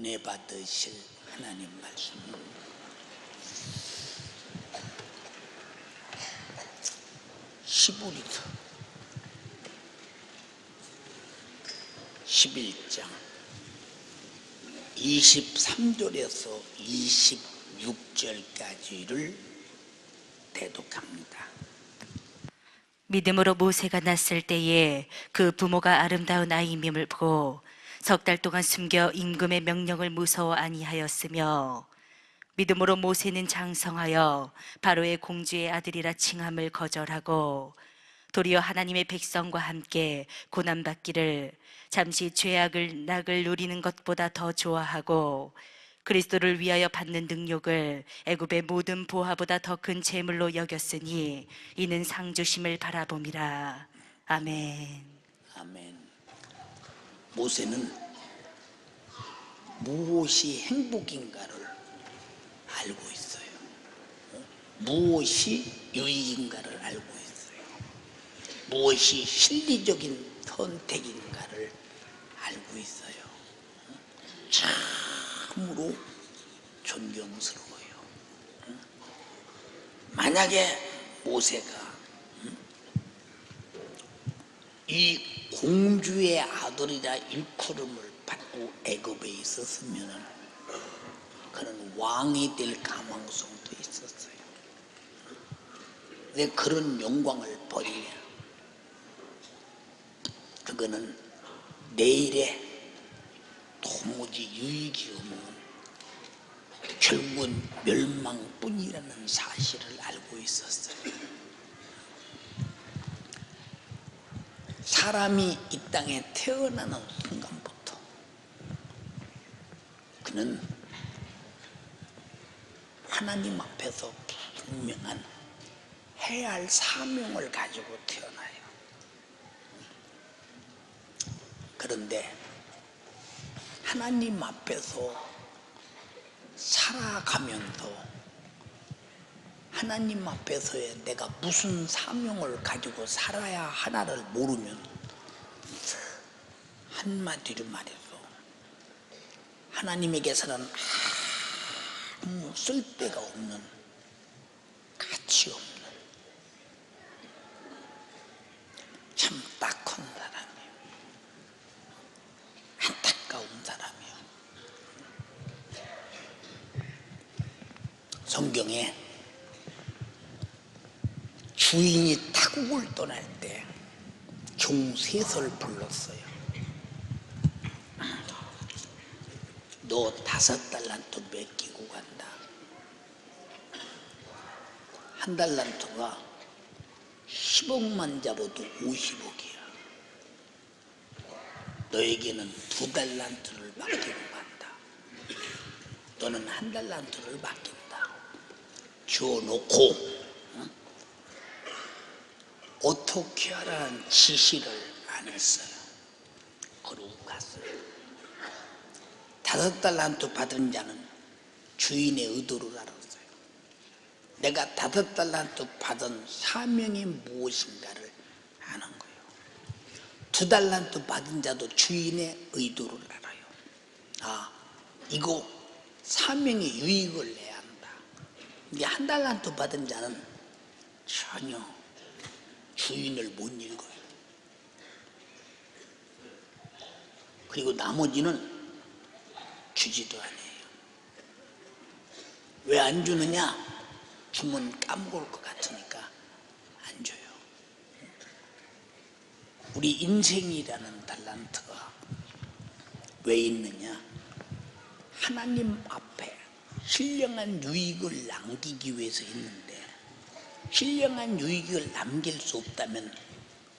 은혜 받으실 하나님 말씀, 히브리서 11장 23절에서 26절까지를 대독합니다. 믿음으로 모세가 났을 때에 그 부모가 아름다운 아이임을 보고 석 달 동안 숨겨 임금의 명령을 무서워 아니하였으며, 믿음으로 모세는 장성하여 바로의 공주의 아들이라 칭함을 거절하고 도리어 하나님의 백성과 함께 고난받기를 잠시 죄악을 낙을 누리는 것보다 더 좋아하고, 그리스도를 위하여 받는 능력을 애굽의 모든 보화보다 더 큰 재물로 여겼으니 이는 상주심을 바라봄이라. 아멘. 아멘. 모세는 무엇이 행복인가를 알고 있어요. 무엇이 유익인가를 알고 있어요. 무엇이 실리적인 선택인가를 알고 있어요. 참으로 존경스러워요. 만약에 모세가 이 공주의 아들이라 일컬음을 받고 애굽에 있었으면 그는 왕이 될 가망성도 있었어요. 왜 그런 영광을 버리냐? 그거는 내일에 도무지 유익이 없는 결국은 멸망뿐이라는 사실을 알고 있었어요. 사람이 이 땅에 태어나는 순간부터 그는 하나님 앞에서 분명한 해야 할 사명을 가지고 태어나요. 그런데 하나님 앞에서 살아가면서 하나님 앞에서의 내가 무슨 사명을 가지고 살아야 하나를 모르면 한마디로 말해서 하나님에게서는 아무 쓸데가 없는, 가치 없는 참 딱한 사람이에요. 안타까운 사람이에요. 성경에 주인이 타국을 떠날 때 종 셋을 불렀어요. 너 5달란트 맡기고 간다. 1달란트가 10억만 잡아도 50억이야. 너에게는 2달란트를 맡기고 간다. 너는 1달란트를 맡긴다. 주어놓고 어떻게 하라는 지시를 안 했어요. 그러고 갔어요. 5달란트 받은 자는 주인의 의도를 알았어요. 내가 5달란트 받은 사명이 무엇인가를 아는 거예요. 2달란트 받은 자도 주인의 의도를 알아요. 아, 이거 사명의 유익을 내야 한다. 근데 1달란트 받은 자는 전혀 주인을 못 읽어요. 그리고 나머지는 주지도 않아요. 왜 안 주느냐? 주면 까먹을 것 같으니까 안 줘요. 우리 인생이라는 달란트가 왜 있느냐? 하나님 앞에 신령한 유익을 남기기 위해서 있는데, 신령한 유익을 남길 수 없다면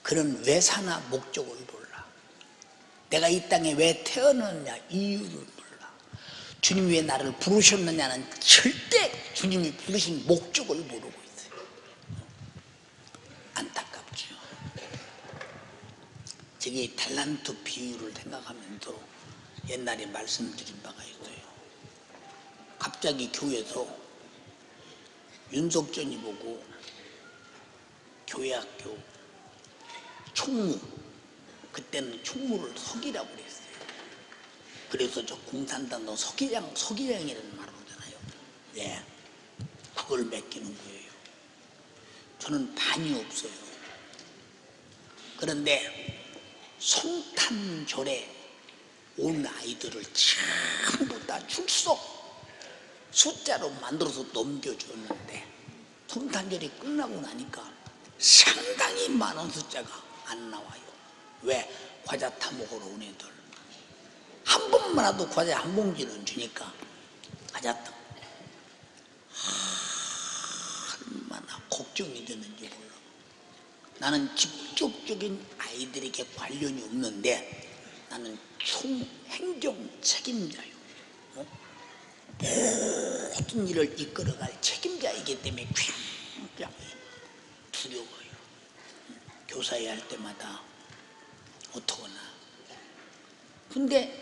그는 왜 사나 목적을 몰라. 내가 이 땅에 왜 태어났냐 이유를 몰라. 주님이 왜 나를 부르셨느냐는 절대 주님이 부르신 목적을 모르고 있어요. 안타깝죠. 저게 달란트 비유를 생각하면서 옛날에 말씀드린 바가 있어요. 갑자기 교회에서 윤석전이 보고 교회학교 총무, 그때는 총무를 서기라고 그랬어요. 그래서 저 공산당도 서기장이라는 말을 하잖아요. 예, 그걸 맡기는 거예요. 저는 반이 없어요. 그런데 성탄절에 온 아이들을 전부 다 출석 숫자로 만들어서 넘겨줬는데 성탄절이 끝나고 나니까 상당히 많은 숫자가 안 나와요. 왜? 과자 타먹으러 온 애들 한 번만라도 과자 한 봉지는 주니까 과자 타 얼마나 걱정이 되는지 몰라. 나는 직접적인 아이들에게 관련이 없는데 나는 총행정 책임자요. 모든 일을 이끌어갈 책임자이기 때문에 굉장히 두려워요. 교사회 할 때마다 어떡하나. 근데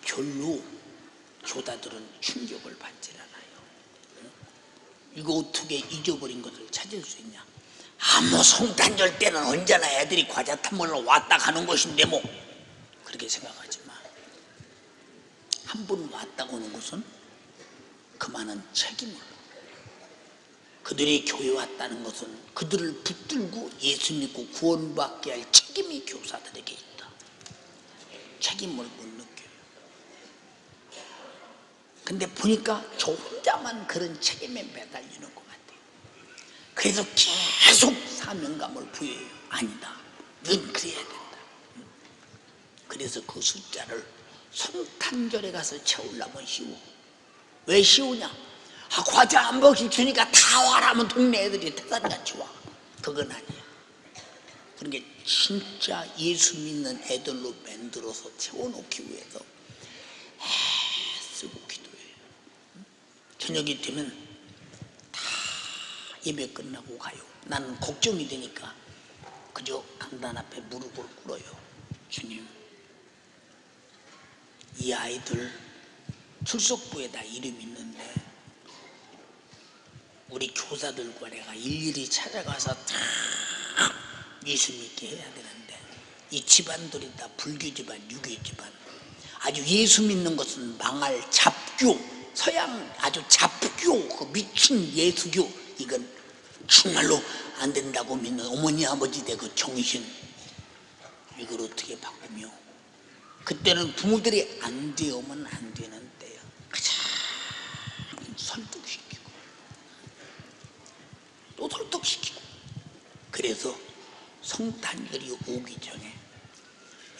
별로 교사들은 충격을 받질 않아요. 이거 어떻게 잊어버린 것을 찾을 수 있냐. 뭐 성탄절 때는 언제나 애들이 과자 탐먹으러 왔다 가는 것인데 뭐 그렇게 생각하지 마. 한 번 왔다 오는 것은 그 많은 책임을 그들이 교회 왔다는 것은 그들을 붙들고 예수 믿고 구원받게 할 책임이 교사들에게 있다. 책임을 못 느껴요. 근데 보니까 저 혼자만 그런 책임에 매달리는 것 같아요. 그래서 계속 사명감을 부여해요. 아니다. 넌 그래야 된다. 그래서 그 숫자를 성탄절에 가서 채우려면 쉬워. 왜 쉬우냐? 과자 한 번씩 주니까 다 와라면 동네 애들이 태산같이 와. 그건 아니야. 그러니까 진짜 예수 믿는 애들로 만들어서 채워놓기 위해서 애쓰고 기도해요. 저녁이 되면 다 예배 끝나고 가요. 나는 걱정이 되니까 그저 강단 앞에 무릎을 꿇어요. 주님, 이 아이들 출석부에 다 이름 있는데 우리 교사들과 내가 일일이 찾아가서 다 예수 믿게 해야 되는데 이 집안들이 다 불교 집안, 유교 집안 아주 예수 믿는 것은 망할 잡교, 서양 아주 잡교, 그 미친 예수교 이건 정말로 안 된다고 믿는 어머니 아버지의 그 정신 이걸 어떻게 바꾸며 그때는 부모들이 안 되면 안 되는 때야. 가장 설득시키고 또 설득시키고 그래서 성탄절이 오기 전에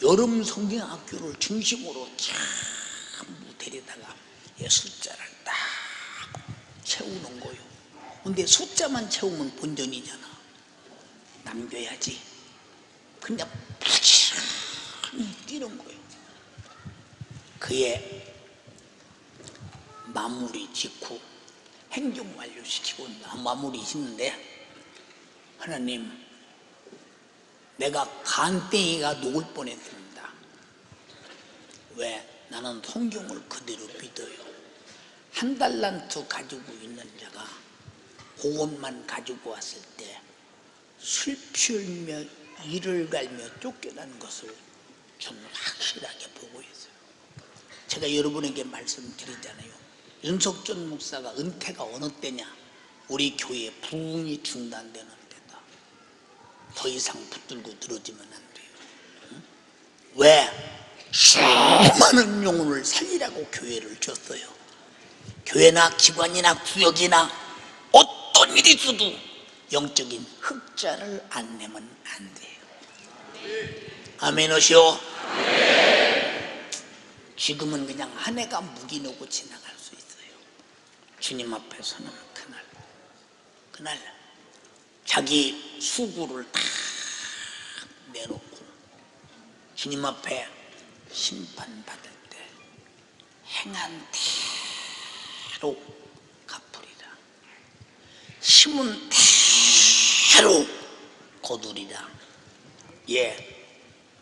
여름 성경학교를 중심으로 전부 데려다가 숫자를 딱 채우는 거요. 근데 숫자만 채우면 본전이잖아. 남겨야지. 그냥 부지런히 뛰는 거예요. 그의 마무리 직후 행정 완료시키고 마무리 짓는데 하나님 내가 간땡이가 녹을 뻔했습니다. 왜? 나는 성경을 그대로 믿어요. 한 달란트 가지고 있는 자가 그것만 가지고 왔을 때 슬피며 이를 갈며 쫓겨난 것을 저는 확실하게 보고 있어요. 제가 여러분에게 말씀드리잖아요. 윤석전 목사가 은퇴가 어느 때냐? 우리 교회 부흥이 중단되는 때다. 더 이상 붙들고 들어지면 안 돼요. 응? 왜? 수많은 영혼을 살리라고 교회를 줬어요. 교회나 기관이나 구역이나 어떤 일이 있어도 영적인 흑자를 안 내면 안 돼요. 아멘오시오. 지금은 그냥 한 해가 무기놓고 지나갈 수 있어요. 주님 앞에 서는 그날 자기 수고를 다 내놓고 주님 앞에 심판받을 때 행한 대로 갚으리라. 심은 대로 거두리라. 예,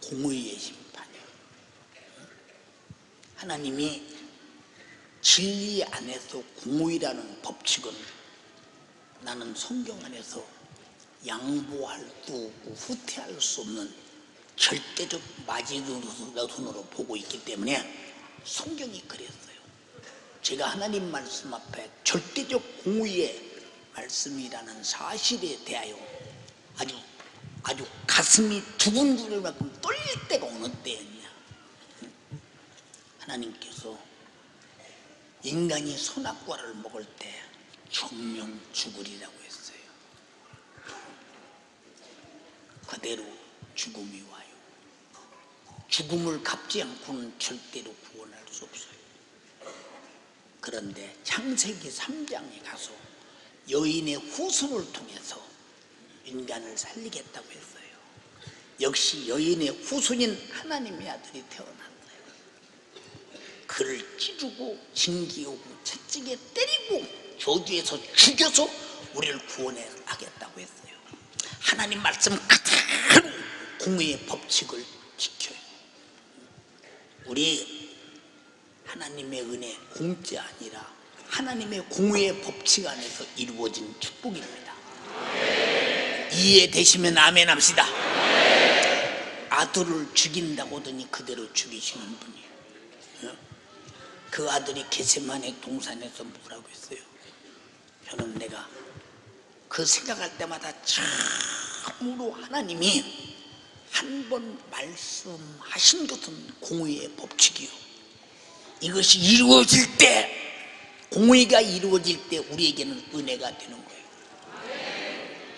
공의의 심판이요. 하나님이 진리 안에서 공의라는 법칙은 나는 성경 안에서 양보할 수 없고 후퇴할 수 없는 절대적 마지노선으로 보고 있기 때문에 성경이 그랬어요. 제가 하나님 말씀 앞에 절대적 공의의 말씀이라는 사실에 대하여 아주 가슴이 두근거릴 만큼 떨릴 때가 어느 때였냐. 하나님께서 인간이 선악과를 먹을 때 정령 죽으리라고 했어요. 그대로 죽음이 와요. 죽음을 갚지 않고는 절대로 구원할 수 없어요. 그런데 창세기 3장에 가서 여인의 후손을 통해서 인간을 살리겠다고 했어요. 역시 여인의 후손인 하나님의 아들이 태어났어요. 그를 찌르고 징계하고 채찍에 때리고 저주해서 죽여서 우리를 구원하겠다고 했어요. 하나님 말씀 그대로 공의의 법칙을 지켜요. 우리 하나님의 은혜 공짜 아니라 하나님의 공의의 법칙 안에서 이루어진 축복입니다. 이해되시면 아멘 합시다. 아들을 죽인다고 하더니 그대로 죽이시는 분이에요. 그 아들이 겟세마네 동산에서 뭐라고 했어요? 저는 내가 그 생각할 때마다 참으로 하나님이 한 번 말씀하신 것은 공의의 법칙이요. 이것이 이루어질 때, 공의가 이루어질 때 우리에게는 은혜가 되는 거예요.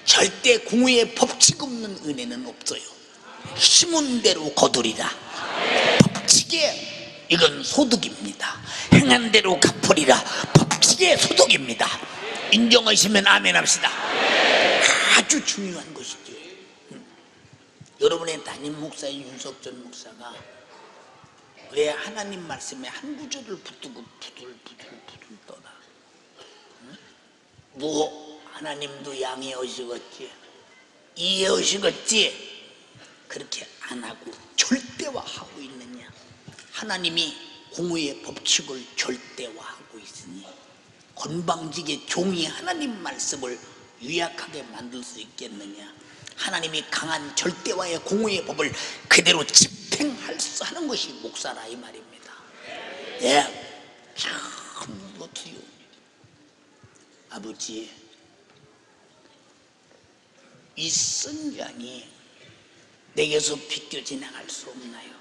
절대 공의의 법칙 없는 은혜는 없어요. 심은 대로 거두리라. 법칙의 이건 소득입니다. 행한 대로 갚으리라. 법칙의 소득입니다. 인정하시면 아멘 합시다. 아주 중요한 것이죠. 여러분의 담임 목사인 윤석전 목사가 왜 하나님 말씀에 한 구절을 붙들고 부들부들 떠나? 뭐 하나님도 양해하시겠지, 이해하시겠지, 그렇게 안 하고 절대화하고 있느냐? 하나님이 공의의 법칙을 절대화하고 있으니 건방지게 종이 하나님 말씀을 유약하게 만들 수 있겠느냐? 하나님이 강한 절대화의 공의의 법을 그대로 집행하는 것이 목사라 이 말입니다. 예, 참 어떻게요? 아버지, 이 선장이 내게서 비껴 지나갈 수 없나요?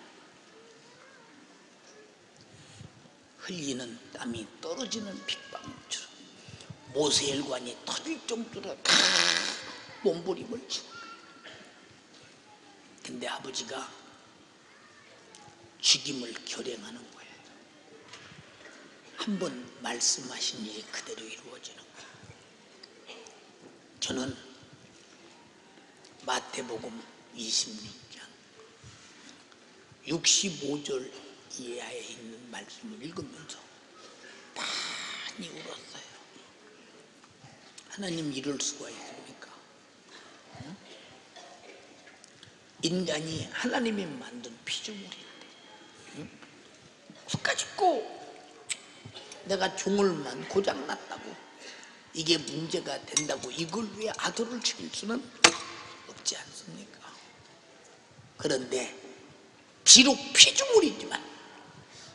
흘리는 땀이 떨어지는 빗방울처럼 모세혈관이 터질 정도로 몸부림을 치는 거예요. 근데 아버지가 죽임을 결행하는 거예요. 한번 말씀하신 일이 그대로 이루어지는 거예요. 저는 마태복음 26장 65절 이하에 있는 말씀을 읽으면서 많이 울었어요. 하나님 이럴 수가 있습니까? 인간이 하나님이 만든 피조물인데 가지고 내가 종을만 고장났다고 이게 문제가 된다고 이걸 왜 아들을 죽일 수는 없지 않습니까? 그런데 비록 피조물이지만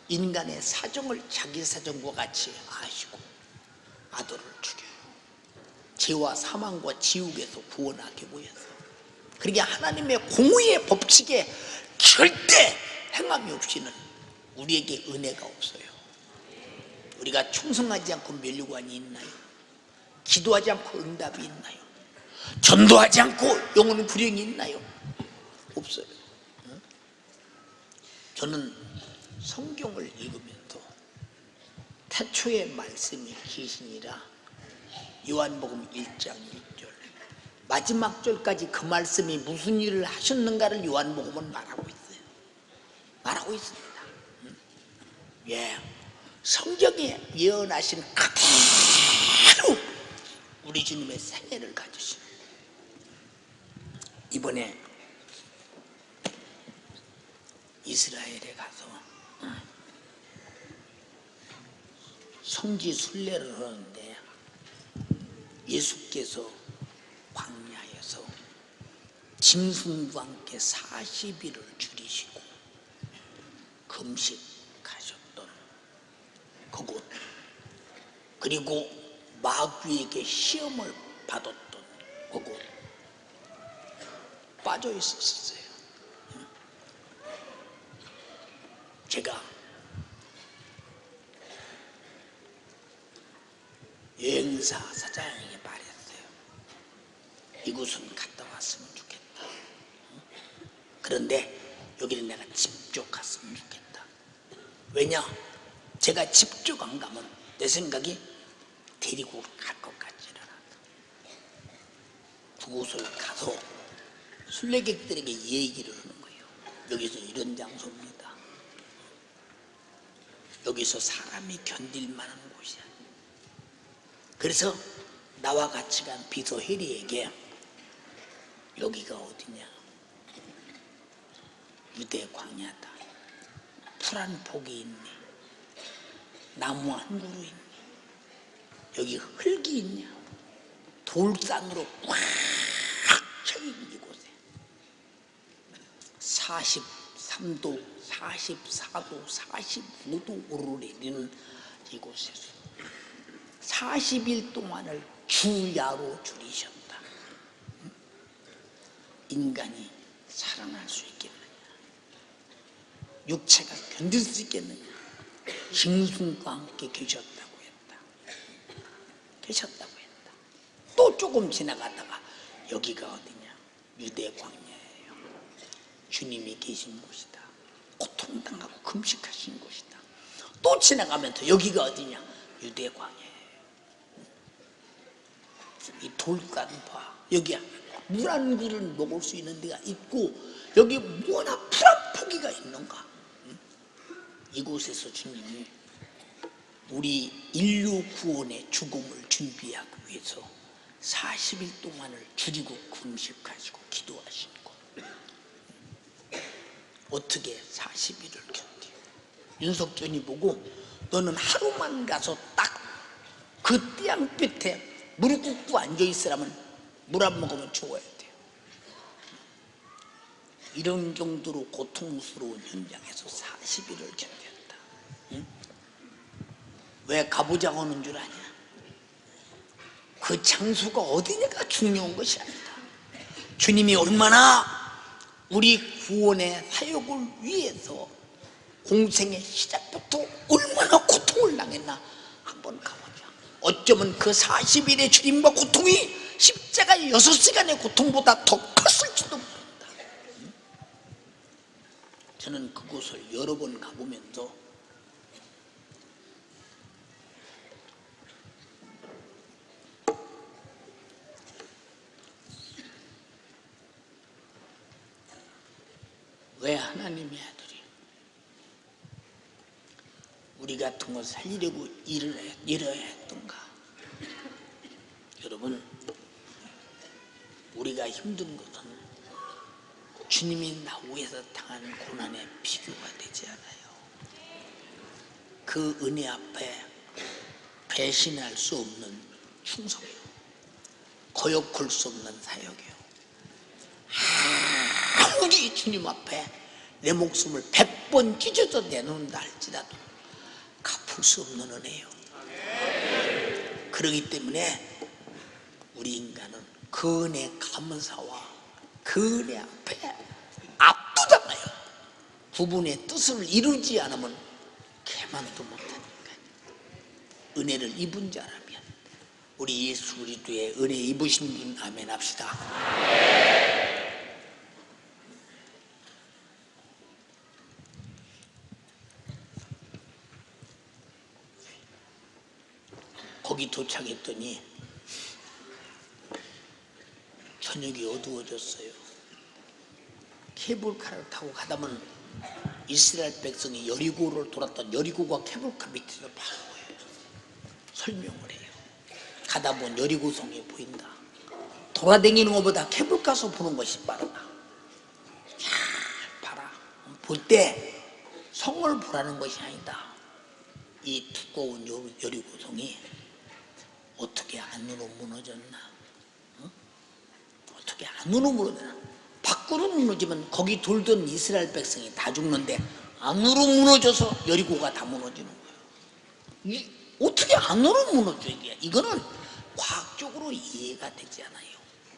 인간의 사정을 자기 사정과 같이 아시고 아들을 죽여요. 죄와 사망과 지옥에서 구원하기 위해서. 그러니까 하나님의 공의의 법칙에 절대 행함이 없이는 우리에게 은혜가 없어요. 우리가 충성하지 않고 면류관이 있나요? 기도하지 않고 응답이 있나요? 전도하지 않고 영혼 불행이 있나요? 없어요. 저는 성경을 읽으면서 태초의 말씀이 계시니라 요한복음 1장 1절 마지막 절까지 그 말씀이 무슨 일을 하셨는가를 요한복음은 말하고 있어요. 말하고 있습니다. 예, 성경에 예언하신 그대로 우리 주님의 생애를 가지신 이번에 이스라엘에 가서 성지 순례를 하는데 예수께서 광야에서 짐승과 함께 40일을 줄이시고 금식하셨던 그곳, 그리고 마귀에게 시험을 받았던 그곳 빠져 있었어요. 제가 여행사 사장에게 말했어요. 이곳은 갔다 왔으면 좋겠다. 그런데 여기는 내가 직접 갔으면 좋겠다. 왜냐? 제가 직접 안 가면 내 생각이 데리고 갈 것 같지는 않다. 그곳을 가서 순례객들에게 얘기를 하는 거예요. 여기서 이런 장소입니다. 여기서 사람이 견딜 만한 곳이야. 그래서 나와 같이 간 비서 해리에게 여기가 어디냐? 유대 광야다. 풀 한 폭이 있니? 나무 한 그루 있니? 여기 흙이 있냐? 돌산으로 꽉 쳐있는 이곳에 43도, 44도, 45도 오르내리는 이곳에서 40일 동안을 주야로 줄이셨다. 인간이 살아날 수 있겠느냐? 육체가 견딜 수 있겠느냐? 짐승과 함께 계셨다고 했다. 또 조금 지나가다가 여기가 어디냐? 유대 광야예요. 주님이 계신 곳이다. 고통당하고 금식하신 곳이다. 또 지나가면서 여기가 어디냐? 유대 광야예요. 이 돌산 봐. 여기야 물 한 그릇 먹을 수 있는 데가 있고 여기 뭐나 풀 한 포기가 있는가? 이곳에서 주님이 우리 인류 구원의 죽음을 준비하기 위해서 40일 동안을 줄이고 금식하시고 기도하신 것. 어떻게 40일을 견뎌? 윤석전이 보고 너는 하루만 가서 딱 그 띠양볕에 무릎 꿇고 앉아있으라면 물 안 먹으면 죽어야 돼요. 이런 정도로 고통스러운 현장에서 40일을 견뎠다. 응? 왜 가보자고 하는 줄 아냐? 그 장소가 어디냐가 중요한 것이 아니다. 주님이 얼마나 우리 구원의 사역을 위해서 공생의 시작부터 얼마나 고통을 당했나 한번 가보자. 어쩌면 그 40일의 주님과 고통이 십자가 6시간의 고통보다 더 컸을지도 모른다. 저는 그곳을 여러 번 가보면서 왜 하나님의 아들이 우리 같은 거 살리려고 일을 했던가? 여러분, 우리가 힘든 것은 주님이 나 위해서 당한 고난에 비교가 되지 않아요. 그 은혜 앞에 배신할 수 없는 충성이요, 거역할 수 없는 사역이요. 아무리 주님 앞에 내 목숨을 100번 찢어서 내놓는다 할지라도 갚을 수 없는 은혜요. 그러기 때문에 우리 인간은 그 은혜 감사와 그 은혜 앞에 압도당해요. 부분의 뜻을 이루지 않으면 개만도 못하니까. 은혜를 입은 자라면 우리 예수 그리스도의 은혜 입으신 분 아멘 합시다. 거기 도착했더니 저녁이 어두워졌어요. 케이블카를 타고 가다면 이스라엘 백성이 여리고를 돌았던 여리고가 케이블카 밑에서 바로 보여요. 설명을 해요. 가다 보면 여리고성이 보인다. 돌아다니는 것보다 케이블카에서 보는 것이 빠르다. 잘 봐라. 볼 때 성을 보라는 것이 아니다. 이 두꺼운 여리고성이 어떻게 안으로 무너졌나? 응? 어떻게 안으로 무너졌나? 밖으로 무너지면 거기 돌던 이스라엘 백성이 다 죽는데 안으로 무너져서 여리고가 다 무너지는 거예요. 어떻게 안으로 무너져 이게? 이거는 과학적으로 이해가 되지 않아요.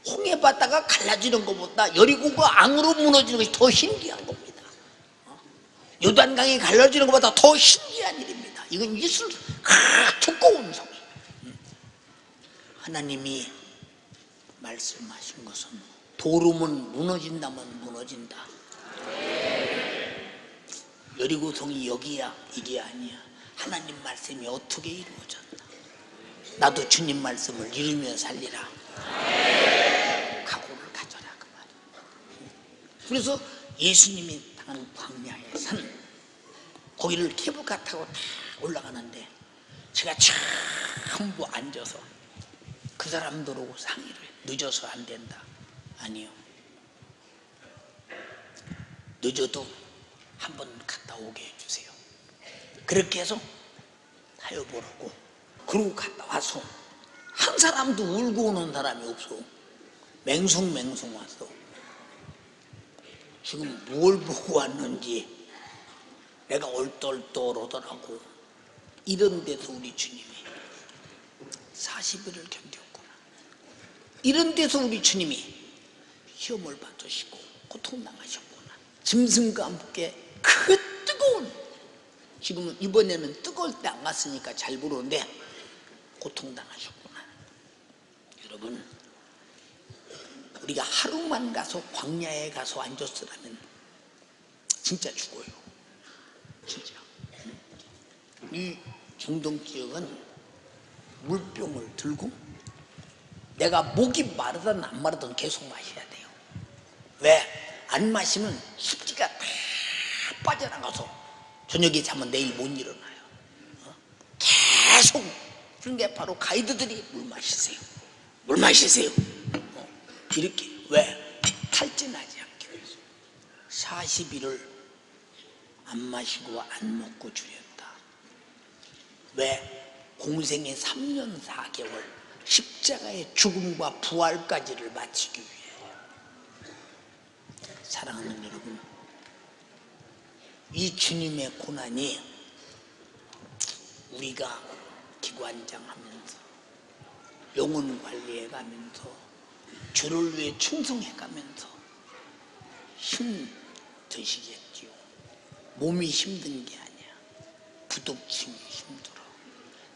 홍해 바다가 갈라지는 것보다 여리고가 안으로 무너지는 것이 더 신기한 겁니다. 요단강이 갈라지는 것보다 더 신기한 일입니다. 이건 예술 두꺼운 성이. 하나님이 말씀하신 것은 도름은 무너진다면 무너진다. 여리고성이 여기야 이게 아니야. 하나님 말씀이 어떻게 이루어졌나. 나도 주님 말씀을 이루며 살리라. 각오를 가져라 그 말이야. 그래서 예수님이 당한 광야의 산, 거기를 케이블카 타고 다 올라가는데 제가 전부 앉아서 그 사람들하고 상의를 해. 늦어서 안 된다. 아니요. 늦어도 한번 갔다 오게 해주세요. 그렇게 해서 타협보라고. 그러고 갔다 와서 한 사람도 울고 오는 사람이 없어. 맹숭맹숭 왔어. 지금 뭘 보고 왔는지 내가 얼떨떨하더라고. 이런 데서 우리 주님이 40일을 견뎠구나. 이런 데서 우리 주님이 시험을 받으시고 고통당하셨구나. 짐승과 함께 그 뜨거운, 지금은 이번에는 뜨거울 때 안 갔으니까 잘 모르는데 고통당하셨구나. 여러분, 우리가 하루만 가서 광야에 가서 앉았으라면 진짜 죽어요. 진짜. 이 중동 지역은 물병을 들고 내가 목이 마르든 안 마르든 계속 마셔야 돼요. 왜? 안 마시면 습기가 다 빠져나가서 저녁에 자면 내일 못 일어나요. 계속. 그러니까 바로 가이드들이 물 마시세요. 물 마시세요. 이렇게. 왜? 탈진하지 않기 위해서. 40일을 안 마시고 안 먹고 줄였다. 왜? 공생의 3년 4개월 십자가의 죽음과 부활까지를 마치기 위해요. 사랑하는 여러분, 이 주님의 고난이 우리가 기관장하면서 영혼 관리해가면서 주를 위해 충성해가면서 힘드시겠지요. 몸이 힘든 게 아니야. 부딪힘이 힘들어.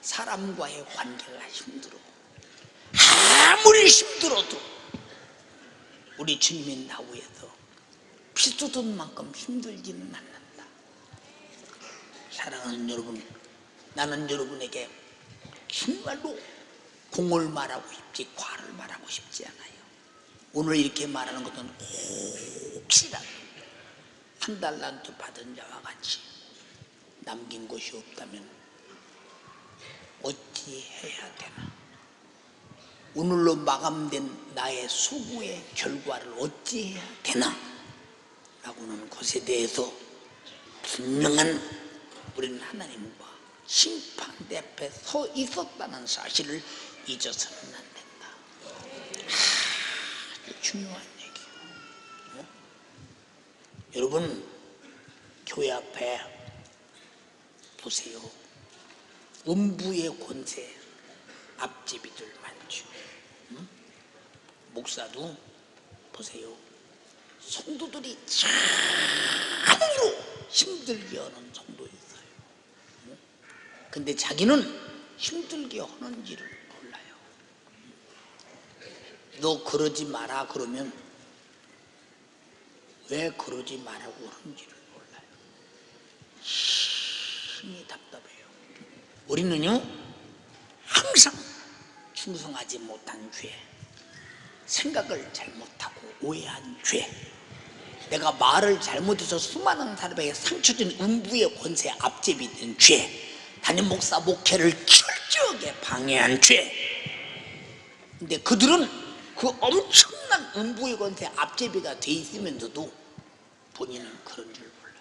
사람과의 관계가 힘들어. 아무리 힘들어도 우리 주님의 나우에서 피 쏟은 만큼 힘들지는 않는다. 사랑하는 여러분, 나는 여러분에게 정말로 공을 말하고 싶지 과를 말하고 싶지 않아요. 오늘 이렇게 말하는 것은 혹시라도 한 달란트 받은 자와 같이 남긴 것이 없다면 어찌 해야 되나? 오늘로 마감된 나의 수고의 결과를 어찌 해야 되나? 라고는 것에 대해서 분명한 우리는 하나님과 심판대 앞에 서 있었다는 사실을 잊어서는 안 된다. 아주 중요한 얘기예요. 여러분, 교회 앞에 보세요. 음부의 권세 앞제비들 많죠. 목사도 보세요. 성도들이 참으로 힘들게 하는 성도 있어요. 근데 자기는 힘들게 하는지를 몰라요. 너 그러지 마라 그러면 왜 그러지 말라고 하는지를 몰라요. 힘이 답답해요. 우리는요, 항상 충성하지 못한 죄, 생각을 잘못하고 오해한 죄, 내가 말을 잘못해서 수많은 사람에게 상처 준 음부의 권세 앞제비 된 죄, 담임 목사 목회를 철저하게 방해한 죄. 근데 그들은 그 엄청난 음부의 권세 앞제비가 돼 있으면서도 본인은 그런 줄 몰라요.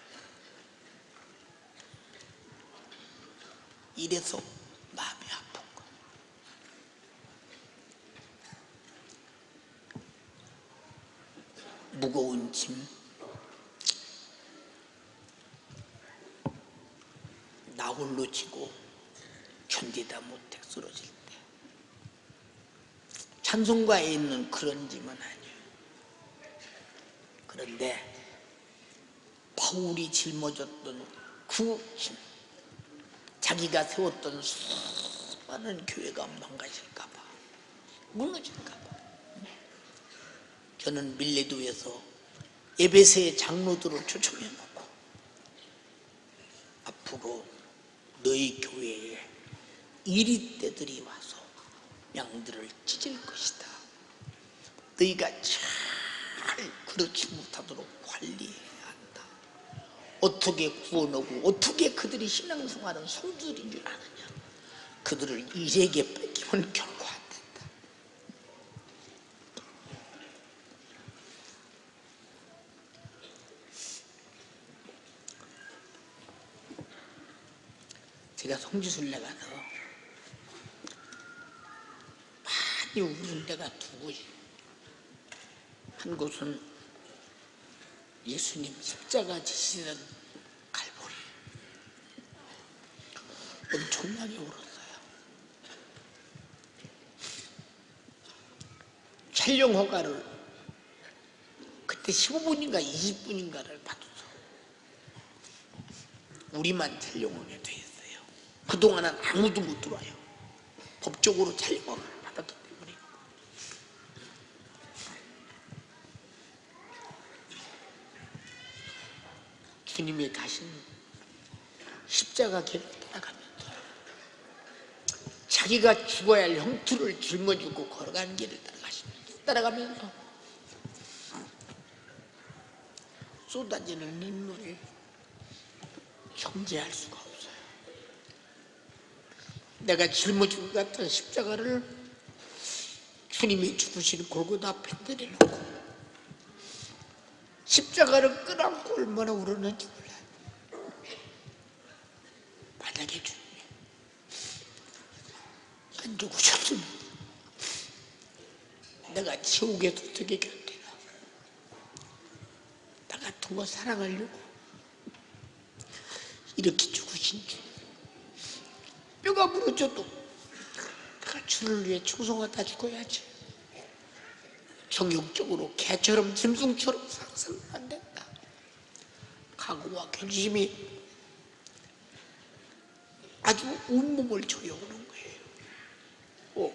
이래서 마음이 아픈 거예요. 무거운 짐, 나 홀로 지고 견디다 못해 쓰러질 때. 찬송가에 있는 그런 짐은 아니에요. 그런데 바울이 짊어졌던 그 힘, 자기가 세웠던 수많은 교회가 망가질까 봐, 무너질까 봐. 저는 밀레도에서 에베소의 장로들을 초청해 놓고 앞으로 너희 교회에 이리떼들이 와서 양들을 찢을 것이다. 너희가 잘 그렇지 못하도록 관리해야 한다. 어떻게 구원하고 어떻게 그들이 신앙생활은 성도들인 줄 아느냐. 그들을 일에게 뺏기면 결코 안 된다. 제가 성지순례 가서 많이 울은 데가 두 곳이. 한 곳은 예수님 십자가 지시는 갈보리. 엄청나게 울었어요. 촬영 허가를 그때 15분인가 20분인가를 받아서 우리만 촬영하게 돼 있어요. 그동안은 아무도 못 들어와요. 법적으로 촬영 허가를 받았기 때문에. 주님이 가신 십자가 길을 따라가면서 자기가 죽어야 할 형투를 짊어지고 걸어가는 길을 따라가면서 쏟아지는 눈물을 정제할 수가 없어요. 내가 짊어지고 갔던 십자가를 주님이 죽으신 골고다 앞에 내려놓고 십자가를 끌안고 얼마나 울었는지 몰라요. 만약에 주님이 안 죽으셨으면 내가 지옥에서 어떻게 견디나. 나 같은 거 사랑하려고 이렇게 죽으신 줄. 뼈가 부러져도 내가 주를 위해 충성하다 죽어야지. 정욕적으로 개처럼 짐승처럼 살아서는 안 된다. 각오와 결심이 아주 온몸을 조여오는 거예요.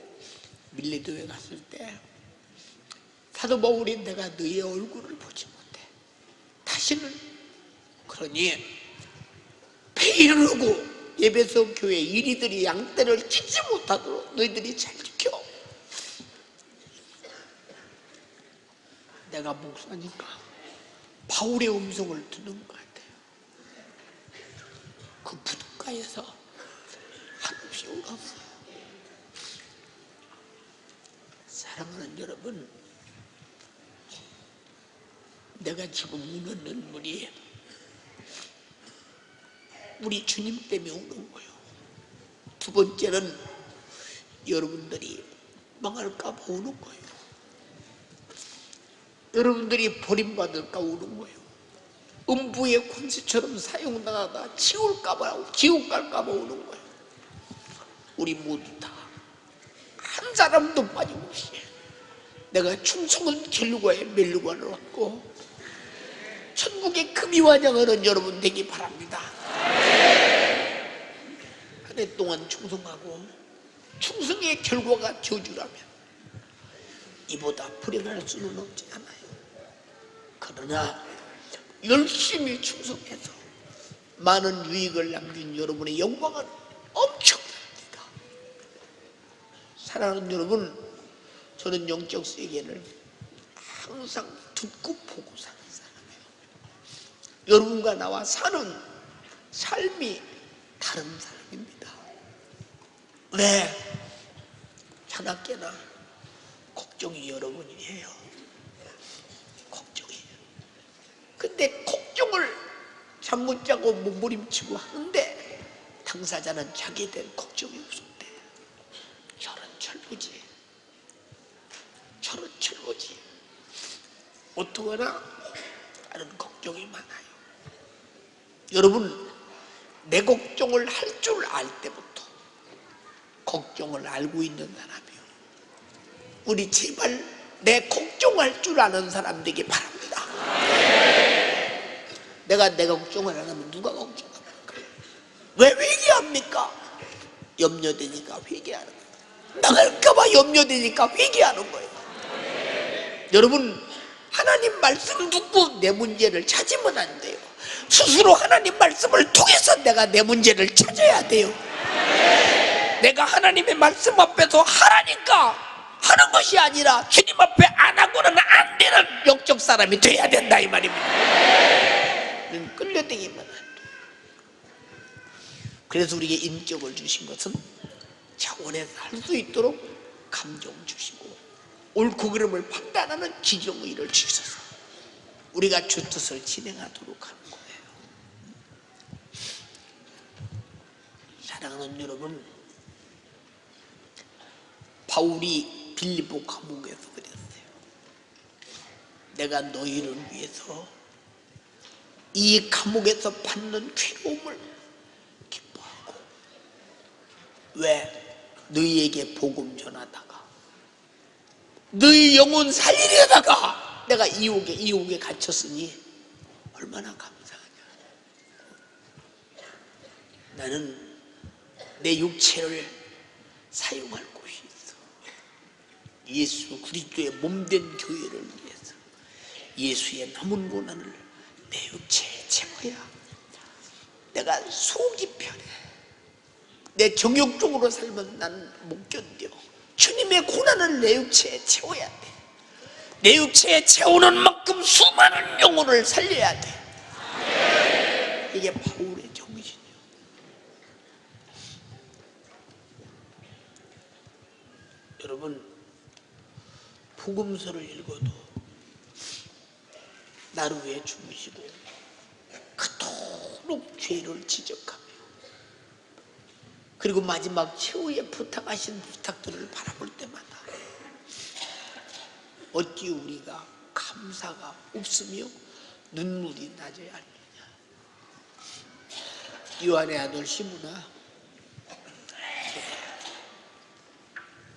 밀레도에 갔을 때 사도 바울이 내가 너의 얼굴을 보지 못해. 다시는. 그러니 배이르고 에베소 교회 이리들이 양떼를 찢지 못하도록 너희들이 잘 지켜. 내가 목사니까 바울의 음성을 듣는 것 같아요. 그 부둣가에서 한없이 울었어요. 사랑하는 여러분, 내가 지금 우는 눈물이 우리 주님 때문에 우는 거예요. 두 번째는 여러분들이 망할까 봐 우는 거예요. 여러분들이 버림받을까 우는 거예요. 음부의 권세처럼 사용당하다 지옥 갈까 봐 우는 거예요. 우리 모두 다 한 사람도 빠짐없이 내가 충성은 길루가에 멜루가를 얻고 천국의 금이환영하는 여러분 되기 바랍니다. 한 해 동안 충성하고 충성의 결과가 저주라면 이보다 불행할 수는 없지 않아요. 그러나 열심히 충성해서 많은 유익을 남긴 여러분의 영광은 엄청납니다. 사랑하는 여러분, 저는 영적 세계를 항상 듣고 보고 사는 사람이에요. 여러분과 나와 사는 삶이 다른 사람입니다. 왜? 하나깨나 걱정이 여러분이에요. 걱정이에요. 근데 걱정을 잠 못 자고 몸부림치고 하는데 당사자는 자기에 대한 걱정이 없었대. 저런 철부지. 저런 철부지. 어떡하나 다른 걱정이 많아요. 여러분, 내 걱정을 할 줄 알 때부터 걱정을 알고 있는 사람이요. 우리 제발 내 걱정할 줄 아는 사람 되기 바랍니다. 내가 걱정을 안 하면 누가 걱정합니까? 왜 회개합니까? 염려되니까 회개하는 거예요. 나갈까봐 염려되니까 회개하는 거예요. 여러분, 하나님 말씀 듣고 내 문제를 찾으면 안 돼요. 스스로 하나님 말씀을 통해서 내가 내 문제를 찾아야 돼요. 내가 하나님의 말씀 앞에서 하라니까 하는 것이 아니라 주님 앞에 안 하고는 안 되는 영적 사람이 돼야 된다 이 말입니다. 끌려다니면 안 돼. 그래서 우리에게 인격을 주신 것은 차원에서 할 수 있도록 감정 주시고 옳고 그름을 판단하는 지정의를 주셔서 우리가 주 뜻을 진행하도록 하는 거예요. 사랑하는 여러분, 바울이 빌립보 감옥에서 그랬어요. 내가 너희를 위해서 이 감옥에서 받는 괴로움을 기뻐하고, 왜? 너희에게 복음 전하다가 너희 영혼 살리려다가 내가 이옥에 갇혔으니 얼마나 감사하냐. 나는 내 육체를 사용할 곳이 있어. 예수 그리스도의 몸된 교회를 위해서 예수의 남은 고난을 내 육체에 채워야 내가 속이 편해. 내 정욕적으로 살면 나는 못 견뎌. 주님의 고난을 내 육체에 채워야 돼. 내 육체에 채우는 만큼 수많은 영혼을 살려야 돼. 이게 바울의 정신이에요. 여러분, 복음서를 읽어도 나를 위해 죽으시고 그토록 죄를 지적하며 그리고 마지막 최후에 부탁하신 부탁들을 바라볼 때마다 어찌 우리가 감사가 없으며 눈물이 나져야 하느냐. 요한의 아들 시므나,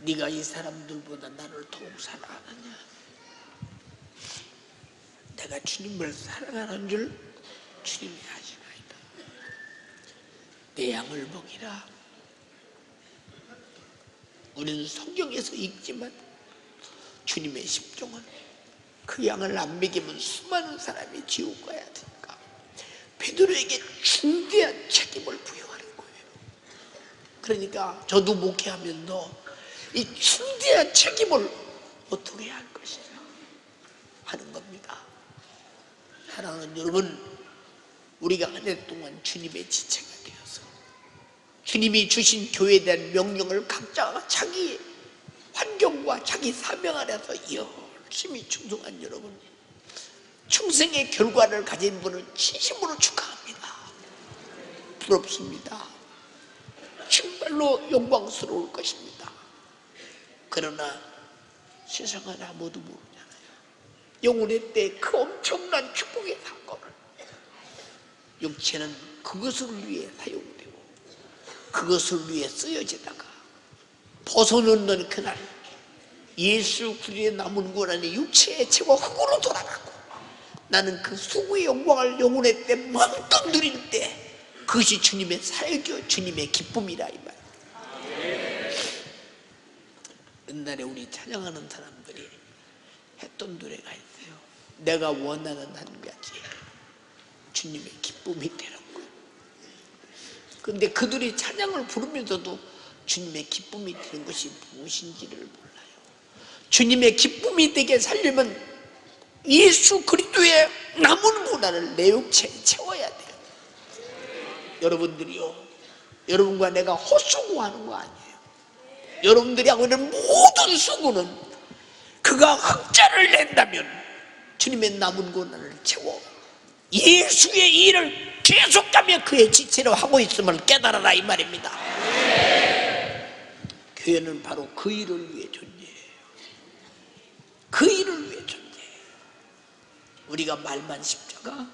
네가 이 사람들보다 나를 더욱 사랑하느냐. 내가 주님을 사랑하는 줄 주님이 아시나이다. 내 양을 먹이라. 우리는 성경에서 읽지만 주님의 십종은 그 양을 안 먹이면 수많은 사람이 지옥 가야 되니까 베드로에게 중대한 책임을 부여하는 거예요. 그러니까 저도 목회하면서 이 중대한 책임을 어떻게 해야 할 것이냐 하는 겁니다. 사랑하는 여러분, 우리가 한 해 동안 주님의 지체가 되어서 주님이 주신 교회에 대한 명령을 각자가 자기 환경과 자기 사명 안에서 열심히 충성한 여러분, 충성의 결과를 가진 분을 진심으로 축하합니다. 부럽습니다. 정말로 영광스러울 것입니다. 그러나 세상은 아무도 모르잖아요. 영혼의 때 그 엄청난 축복의 사건을 육체는 그것을 위해 사용되고 그것을 위해 쓰여지다가 벗어놓는 그날 예수 그리스도의 남은 고난이 육체의 채와 흙으로 돌아가고 나는 그 수고의 영광을 영혼의 때 마음껏 누릴 때 그것이 주님의 살교, 주님의 기쁨이라 이 말. 옛날에 우리 찬양하는 사람들이 했던 노래가 있어요. 내가 원하는 한 가지 주님의 기쁨이 되는 거예요. 그런데 그들이 찬양을 부르면서도 주님의 기쁨이 되는 것이 무엇인지를 몰라요. 주님의 기쁨이 되게 살려면 예수 그리스도의 남은 고난을 내 육체에 채워야 돼요. 여러분들이요, 여러분과 내가 헛수고하는 거 아니에요. 여러분들이 하고 있는 모든 수고는 그가 흑자를 낸다면 주님의 남은 고난을 채워 예수의 일을 계속하며 그의 지체로 하고 있음을 깨달아라 이 말입니다. 교회는 바로 그 일을 위해 존재해요. 그 일을 위해 존재해요. 우리가 말만 십자가?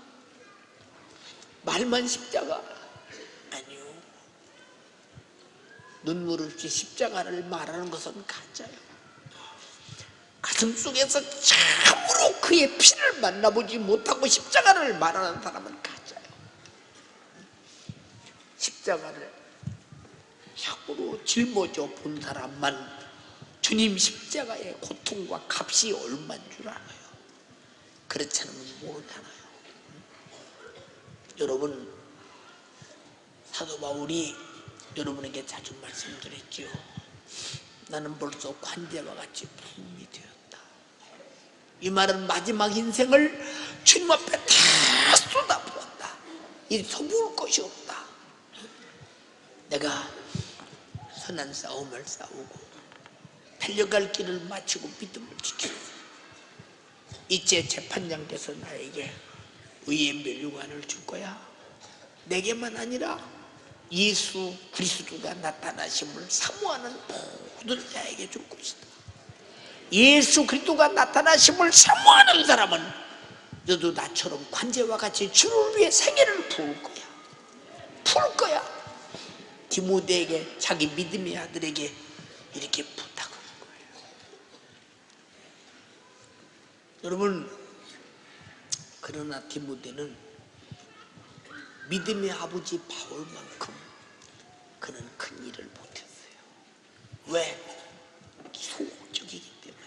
말만 십자가? 아니요. 눈물 없이 십자가를 말하는 것은 가짜예요. 가슴 속에서 참으로 그의 피를 만나보지 못하고 십자가를 말하는 사람은 가짜예요. 십자가를 참으로 짊어져 본 사람만 주님 십자가의 고통과 값이 얼마인 줄 알아요. 그렇지 않으면 모르잖아요. 여러분, 사도 바울이 여러분에게 자주 말씀드렸지요. 나는 벌써 관제와 같이 부흥이 되었다. 이 말은 마지막 인생을 주님 앞에 다 쏟아부었다. 이 서부을 것이 없다. 내가 선한 싸움을 싸우고 달려갈 길을 마치고 믿음을 지켰어. 이제 재판장께서 나에게 의의 면류관을 줄 거야. 내게만 아니라 예수 그리스도가 나타나심을 사모하는 모든 자에게 줄 것이다. 예수 그리스도가 나타나심을 사모하는 사람은 너도 나처럼 관제와 같이 주를 위해 생애를 부을 거야. 풀 거야. 디모데에게, 자기 믿음의 아들에게 이렇게 부탁하는 거예요. 여러분, 그러나 디모데는 믿음의 아버지 바울만큼 그는 큰 일을 못했어요. 왜? 소극적이기 때문에.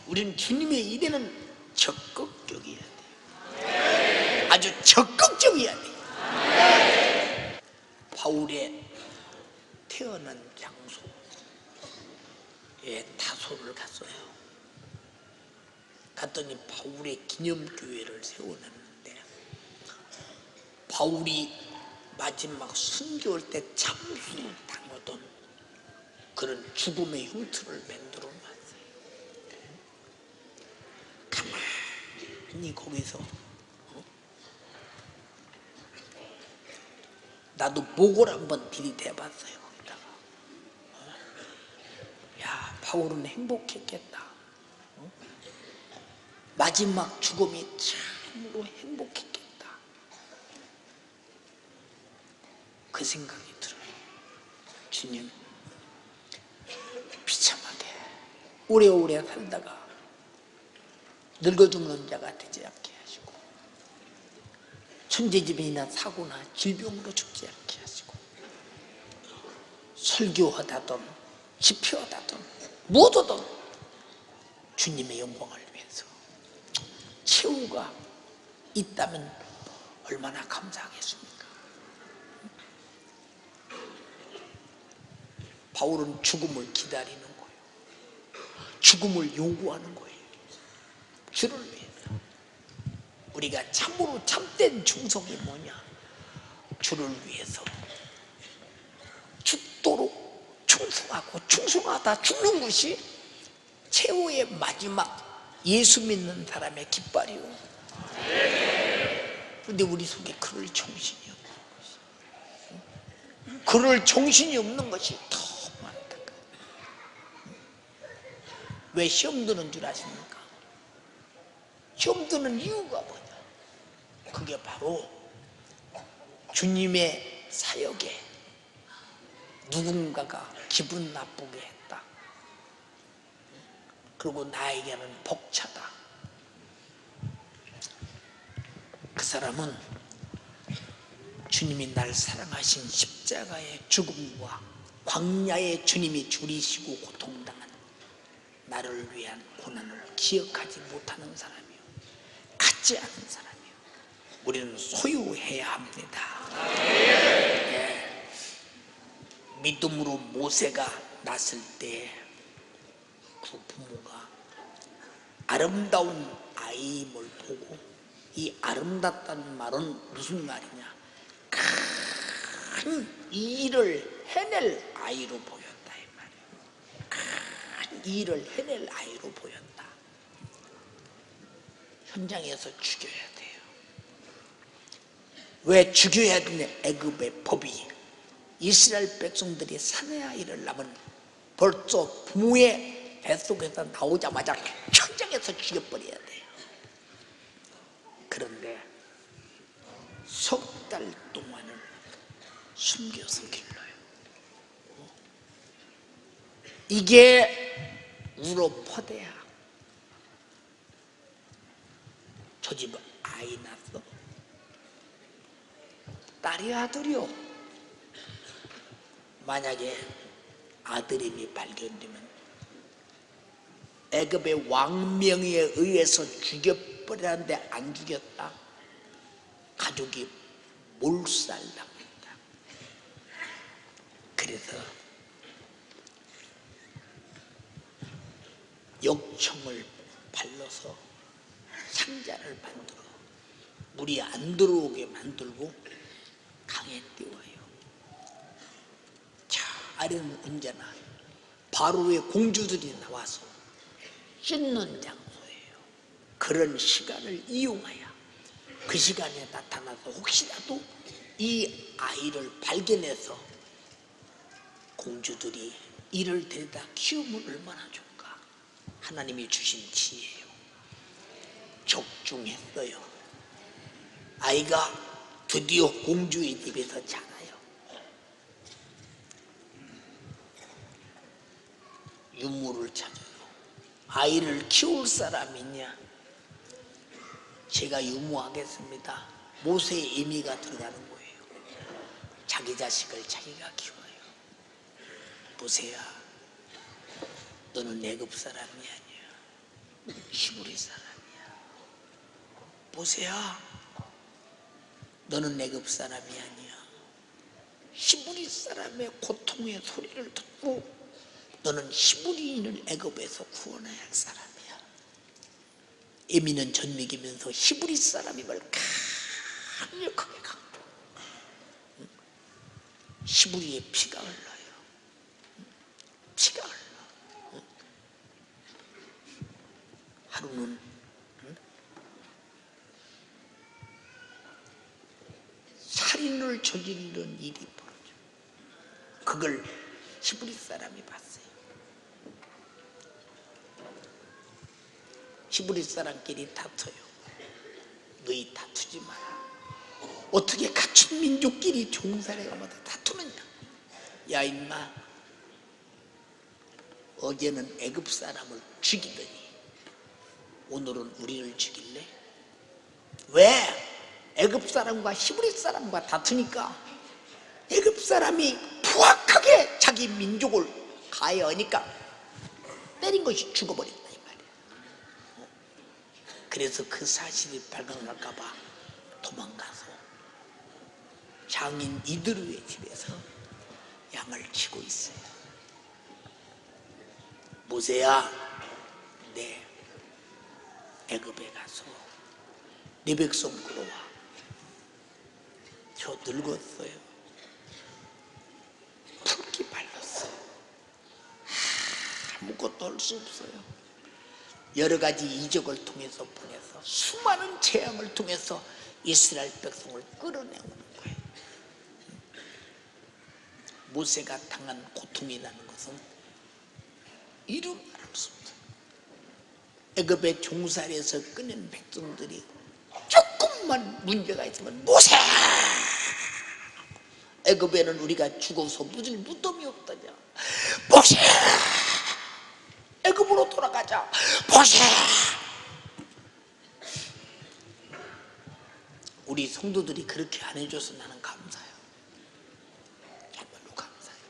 우리는 주님의 일에는 적극적이어야 돼요. 아주 적극적이어야 돼요. 바울의 태어난 장소에 다소를 갔어요. 갔더니 바울의 기념교회를 세워놨는데, 바울이 마지막 순교할 때 참수를 당하던 그런 죽음의 흉터를 만들어 놨어요. 가만히 거기서 나도 목을 한번 들이대봤어요. 거기다가 야, 바울은 행복했겠다. 마지막 죽음이 참으로 행복했겠다. 그 생각이 들어요. 주님, 비참하게 오래오래 살다가 늙어 죽는 자가 되지 않게 하시고, 천재지변이나 사고나 질병으로 죽지 않게 하시고, 설교하다든 집회하다든 무엇하든 주님의 영광을 위해서 최후가 있다면 얼마나 감사하겠습니까? 바울은 죽음을 기다리는 거예요. 죽음을 요구하는 거예요. 주를 위해서. 우리가 참으로 참된 충성이 뭐냐? 주를 위해서 죽도록 충성하고 충성하다 죽는 것이 최후의 마지막 예수 믿는 사람의 깃발이요. 그런데 우리 속에 그럴 정신이 없는 것이, 그럴 정신이 없는 것이 더 많다. 왜 시험 드는 줄 아십니까? 시험 드는 이유가 뭐냐? 그게 바로 주님의 사역에 누군가가 기분 나쁘게 했다. 그리고 나에게는 벅차다. 그 사람은 주님이 날 사랑하신 십자가의 죽음과 광야의 주님이 줄이시고 고통당한 나를 위한 고난을 기억하지 못하는 사람이요, 갖지 않은 사람이요. 우리는 소유해야 합니다. 네. 믿음으로 모세가 났을 때 그 부모가 아름다운 아이임을 보고, 이 아름답다는 말은 무슨 말이냐? 큰 일을 해낼 아이로 보였다, 이 말이에요. 큰 일을 해낼 아이로 보였다. 현장에서 죽여야 돼요. 왜 죽여야 되냐? 애굽의 법이 이스라엘 백성들이 사내 아이를 낳으면 벌써 부모의 뱃속에서 나오자마자 현장에서 죽여버려야 돼요. 그런데 석 달 동안을 숨겨서 길러요. 이게 우로포대야. 저 집 아이 낳았어. 딸이 아들이요. 만약에 아들임이 발견되면 애굽의 왕명에 의해서 죽여버렸는데 안 죽였다. 가족이 몰살당했다. 그래서 역청을 발라서 상자를 만들어 물이 안 들어오게 만들고 강에 띄워요. 자, 아래는 언제나 바로의 공주들이 나와서 씻는 장소예요. 그런 시간을 이용하여 그 시간에 나타나서 혹시라도 이 아이를 발견해서 공주들이 이를 데려다 키우면 얼마나 좋을까. 하나님이 주신 지혜예요. 적중했어요. 아이가 드디어 공주의 집에서 자라요. 유모를 찾아요. 아이를 키울 사람 있냐? 제가 유모하겠습니다. 모세의 의미가 들어가는 거예요. 자기 자식을 자기가 키워요. 모세야, 너는 애굽 사람이 아니야. 히브리 사람이야. 모세야, 너는 애굽 사람이 아니야. 히브리 사람의 고통의 소리를 듣고 너는 히브리인을 애굽에서 구원해야 할 사람이야. 에미는 전 먹이면서 히브리 사람임을 강력하게 강조. 히브리의 피가 흘러요. 피가 흘러. 하루는 살인을 저지르는 일이 벌어져. 그걸 히브리 사람이 봤어요. 히브리 사람끼리 다퉈요. 너희 다투지 마라. 어떻게 갖춘 민족끼리 종살이가마다 다투느냐. 야 임마, 어제는 애굽 사람을 죽이더니 오늘은 우리를 죽일래? 왜? 애굽 사람과 히브리 사람과 다투니까 애굽 사람이 부악하게 자기 민족을 가해하니까 때린 것이 죽어버린다 이 말이야. 그래서 그 사실이 발각날까 봐 도망가서 장인 이드루의 집에서 양을 치고 있어요. 모세야, 네 애굽에 가서 네 백성 끌어와. 저 늙었어요. 붉기 발랐어요. 아무것도 할 수 없어요. 여러 가지 이적을 통해서 보내서 수많은 재앙을 통해서 이스라엘 백성을 끌어내오는 거예요. 모세가 당한 고통이라는 것은 이루 말할 수 없어요. 애굽의 종살이에서 꺼낸 백성들이 조금만 문제가 있으면 모세! 애굽에는 우리가 죽어서 묻을 무덤이 없다냐. 모세! 애굽으로 돌아가자. 모세! 우리 성도들이 그렇게 안 해줘서 나는 감사해요. 정말로 감사해요.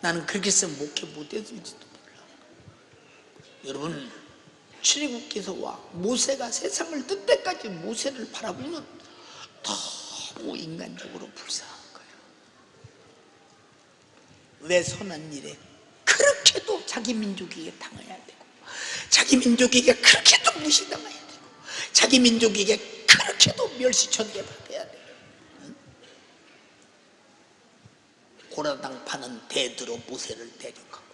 나는 그렇게 했으면 목회 못했을지도 몰라. 여러분, 출애굽기서와 모세가 세상을 뜰 때까지 모세를 바라보면 너무 인간적으로 불쌍한 거예요. 왜 선한 일에 그렇게도 자기 민족에게 당해야 되고, 자기 민족에게 그렇게도 무시당해야 되고, 자기 민족에게 그렇게도 멸시천대 받아야 돼요. 고라당 파는 대드로 모세를 데려가고,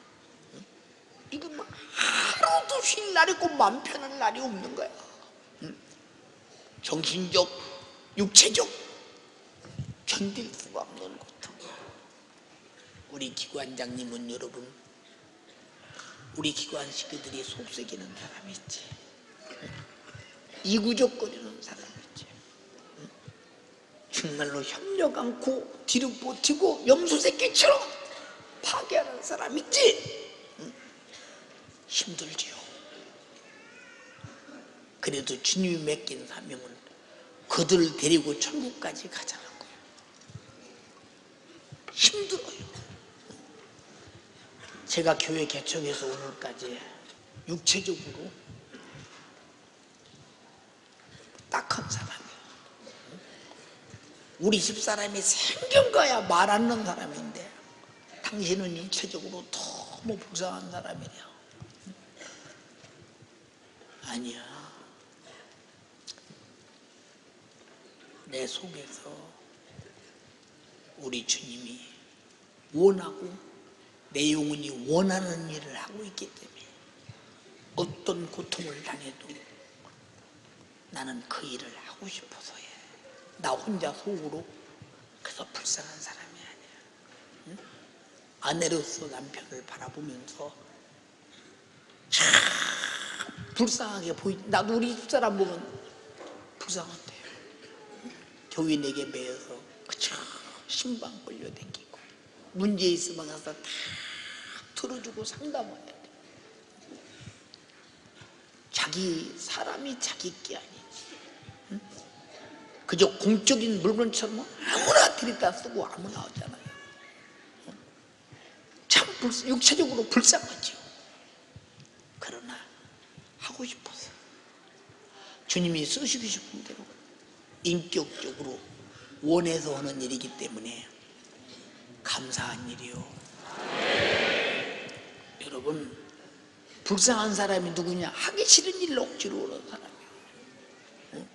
이거 막 하루도 쉴 날이 있고 맘 편한 날이 없는 거야. 정신적, 육체적 견딜 수가 없는 고통. 우리 기관장님은 여러분, 우리 기관 식구들이 속썩이는 사람 있지, 이구적거리는 사람 있지, 정말로 협력 않고 뒤로 버티고 염소새끼처럼 파괴하는 사람 있지. 힘들지요. 그래도 주님이 맡긴 사명은 그들을 데리고 천국까지 가자는 거예요. 힘들어요. 제가 교회 개척해서 오늘까지 육체적으로 딱한 사람이에요. 우리 집사람이 생긴 거야 말 안 듣는 사람인데 당신은 육체적으로 너무 불쌍한 사람이래요. 아니야. 내 속에서 우리 주님이 원하고 내 영혼이 원하는 일을 하고 있기 때문에 어떤 고통을 당해도 나는 그 일을 하고 싶어서 해. 나 혼자 속으로 그래서 불쌍한 사람이 아니야. 응? 아내로서 남편을 바라보면서 참 불쌍하게 나도 우리 집사람 보면 불쌍한데요. 교인에게 매여서 그저 신방 끌려다니고 문제 있으면 가서 다 들어주고 상담해야 돼. 자기 사람이 자기 게 아니지. 응? 그저 공적인 물건처럼 아무나 들이다 쓰고 아무나 하잖아요. 응? 참 육체적으로 불쌍하죠. 그러나 하고 싶어서 주님이 쓰시고 싶은 대로 인격적으로 원해서 하는 일이기 때문에 감사한 일이요. 여러분, 불쌍한 사람이 누구냐? 하기 싫은 일을 억지로 하는 사람이에요. 응?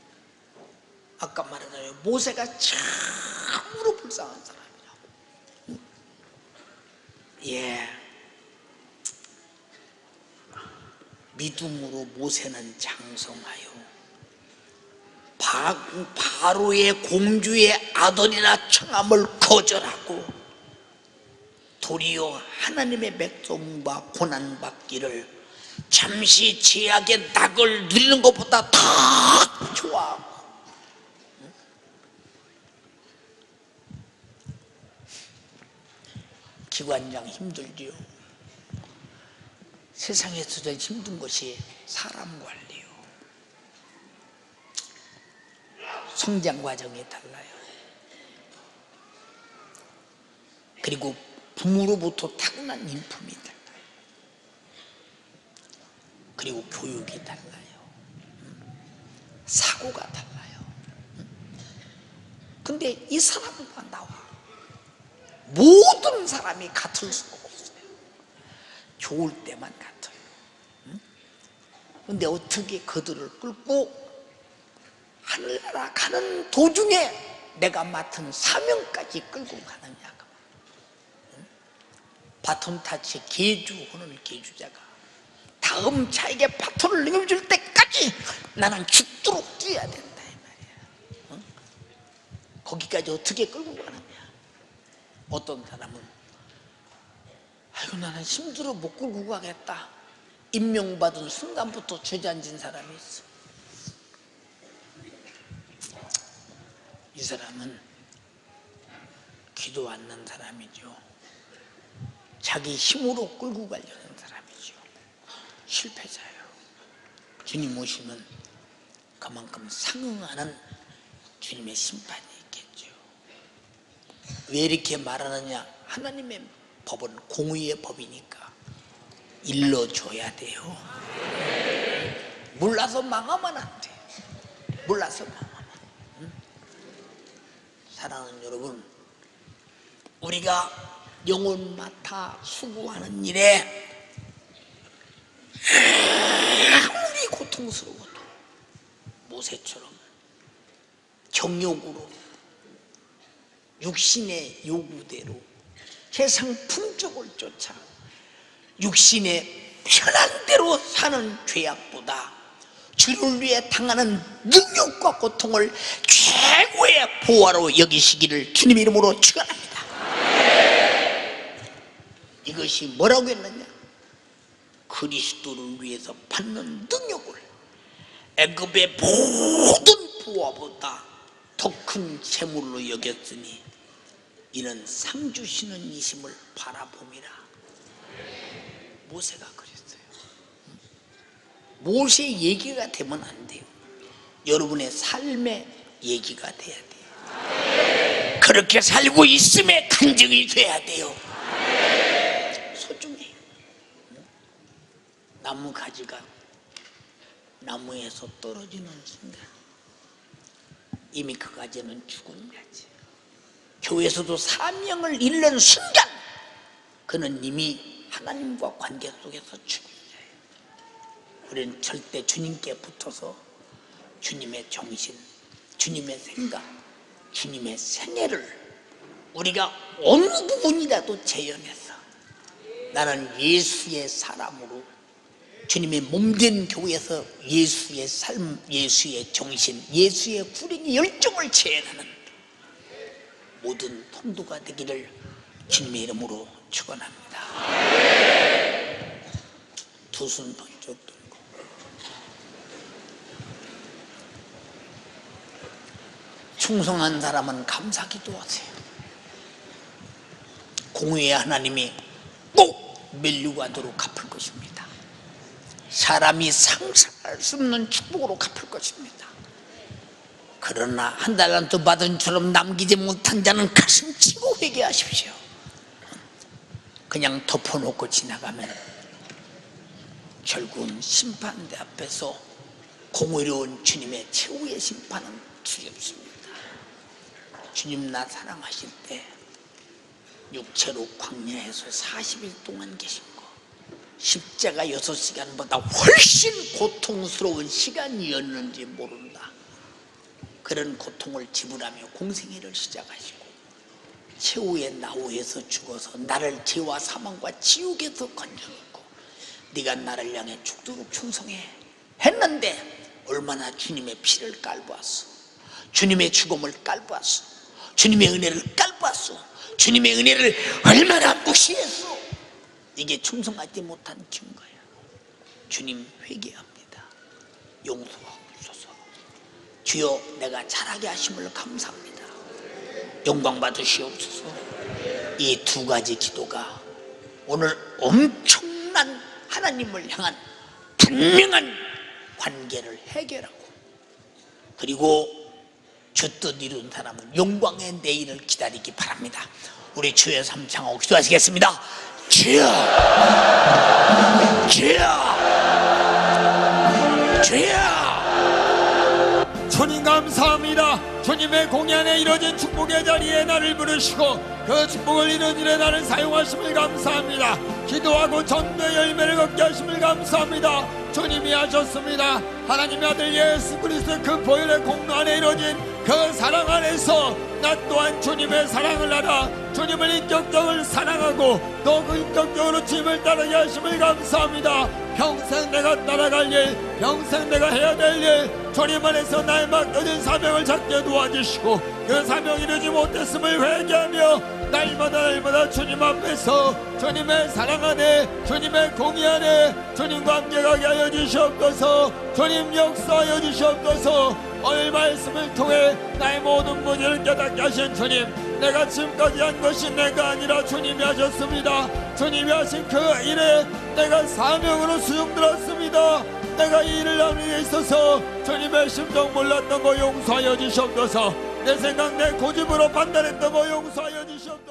아까 말했잖아요. 모세가 참으로 불쌍한 사람이라고. 응? 예. 믿음으로 모세는 장성하여 바로의 공주의 아들이라 청함을 거절하고 도리어 하나님의 백성과 고난받기를 잠시 죄악의 낙을 누리는 것보다 더 좋아하고 기관장 힘들지요. 세상에서 제일 힘든 것이 사람 관리요. 성장 과정이 달라요. 그리고 부모로부터 타고난 인품이 달라요. 그리고 교육이 달라요. 사고가 달라요. 근데 이 사람과 나와 모든 사람이 같을 수가 없어요. 좋을 때만 같아요. 근데 어떻게 그들을 끌고 하늘나라 가는 도중에 내가 맡은 사명까지 끌고 가느냐가 바톤 타치 계주하는 계주자가 다음 차에게 바톤을 넘겨줄 때까지 나는 죽도록 뛰어야 된다 이 말이야. 거기까지 어떻게 끌고 가느냐. 어떤 사람은 아이고 나는 힘들어 못 끌고 가겠다. 임명받은 순간부터 주저앉은 사람이 있어. 이 사람은 기도 않는 사람이죠. 자기 힘으로 끌고 가려는 사람이죠. 실패자예요. 주님 오시면 그만큼 상응하는 주님의 심판이 있겠죠. 왜 이렇게 말하느냐. 하나님의 법은 공의의 법이니까 일러줘야 돼요. 몰라서 망하면 안 돼. 몰라서 망하면. 사랑하는 여러분, 우리가 영혼 맡아 수고하는 일에 아무리 고통스러워도 모세처럼 정욕으로 육신의 요구대로 세상 풍족을 쫓아 육신의 편한 대로 사는 죄악보다 주를 위해 당하는 능욕과 고통을 최고의 보화로 여기시기를 주님 이름으로 축원합니다. 이것이 뭐라고 했느냐? 그리스도를 위해서 받는 능욕을 애굽의 모든 부와보다 더 큰 재물로 여겼으니 이는 상 주시는 이심을 바라봄이라. 모세가 그랬어요. 모세 얘기가 되면 안 돼요. 여러분의 삶의 얘기가 돼야 돼요. 그렇게 살고 있음에 간증이 돼야 돼요. 소중해요. 나무 가지가 나무에서 떨어지는 순간 이미 그 가지는 죽은 가지. 교회에서도 사명을 잃는 순간 그는 이미 하나님과 관계 속에서 죽은 자예요. 우리는 절대 주님께 붙어서 주님의 정신, 주님의 생각, 주님의 생애를 우리가 어느 부분이라도 재현해서 나는 예수의 사람으로 주님의 몸된 교회에서 예수의 삶, 예수의 정신, 예수의 구령의 열정을 재현하는 모든 통도가 되기를 주님의 이름으로 축원합니다. 두 손 번쩍 들고 충성한 사람은 감사 기도하세요. 공의의 하나님이 꼭 멸류관으로 갚을 것입니다. 사람이 상상할 수 없는 축복으로 갚을 것입니다. 그러나 한 달란트 받은 처럼 남기지 못한 자는 가슴 치고 회개하십시오. 그냥 덮어놓고 지나가면 결국은 심판대 앞에서 공의로운 주님의 최후의 심판은 두렵습니다. 주님 나 사랑하실 때 육체로 광야에서 40일 동안 계신 거 십자가 6시간보다 훨씬 고통스러운 시간이었는지 모른다. 그런 고통을 지불하며 공생애를 시작하시고 최후의 나후에서 죽어서 나를 죄와 사망과 지옥에서 건져놓고 네가 나를 향해 죽도록 충성해 했는데 얼마나 주님의 피를 깔보았어. 주님의 죽음을 깔보았어. 주님의 은혜를 깔보았어. 주님의 은혜를 얼마나 무시했어. 이게 충성하지 못한 증거야. 주님 회개합니다. 용서하옵소서. 주여 내가 잘하게 하심을 감사합니다. 영광 받으시옵소서. 이 두 가지 기도가 오늘 엄청난 하나님을 향한 분명한 관계를 해결하고 그리고 주 뜻 이룬 사람은 영광의 내일을 기다리기 바랍니다. 우리 주의 삼창하고 기도하시겠습니다. 주여, 주여, 주여. 주님 감사합니다. 주님의 공연에 이뤄진 축복의 자리에 나를 부르시고 그 축복을 이룬 일에 나를 사용하심을 감사합니다. 기도하고 전도의 열매를 얻게 하심을 감사합니다. 주님이 하셨습니다. 하나님의 아들 예수 그리스도의 그 보혈의 공로 안에 이뤄진 그 사랑 안에서 나 또한 주님의 사랑을 알아 주님을 인격적으로 사랑하고 또 그 인격적으로 주님을 따르게 하심을 감사합니다. 평생 내가 따라갈 일, 평생 내가 해야 될 일, 주님 안에서 나의 맡겨진 사명을 찾게 도와주시고 그 사명 이루지 못했음을 회개하며 날마다 주님 앞에서 주님의 사랑 안에 주님의 공의 안에 주님과 함께 가게 하여 주시옵소서. 주님 역사하여 주시옵소서. 오늘 말씀을 통해 나의 모든 문제를 깨닫게 하신 주님, 내가 지금까지 한 것이 내가 아니라 주님이 하셨습니다. 주님이 하신 그 일에 내가 사명으로 수용들었습니다. 내가 이 일을 하는 데 있어서 주님의 심정 몰랐던 거 용서하여 주시옵소서. 내 생각 내 고집으로 판단했던 거 용서하여 주시옵소서.